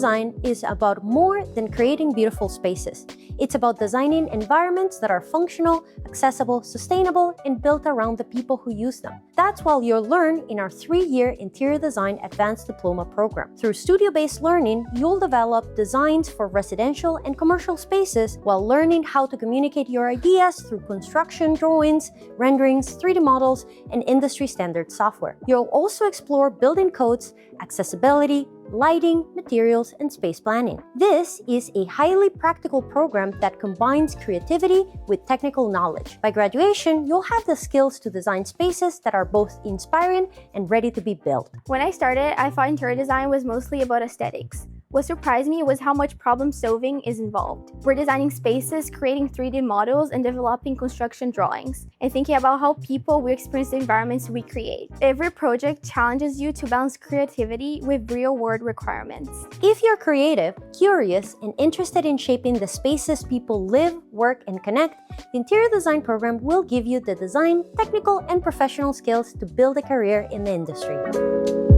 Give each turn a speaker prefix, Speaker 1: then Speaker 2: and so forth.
Speaker 1: design is about more than creating beautiful spaces. It's about designing environments that are functional, accessible, sustainable, and built around the people who use them. That's what you'll learn in our 3-year Interior Design Advanced Diploma program. Through studio-based learning, you'll develop designs for residential and commercial spaces while learning how to communicate your ideas through construction drawings, renderings, 3D models, and industry-standard software. You'll also explore building codes, accessibility, lighting, materials, and space planning. This is a highly practical program that combines creativity with technical knowledge. By graduation, you'll have the skills to design spaces that are both inspiring and ready to be built.
Speaker 2: When I started, I thought interior design was mostly about aesthetics. What surprised me was how much problem-solving is involved. We're designing spaces, creating 3D models, and developing construction drawings, and thinking about how people will experience the environments we create. Every project challenges you to balance creativity with real-world requirements.
Speaker 1: If you're creative, curious, and interested in shaping the spaces people live, work, and connect, the Interior Design program will give you the design, technical, and professional skills to build a career in the industry.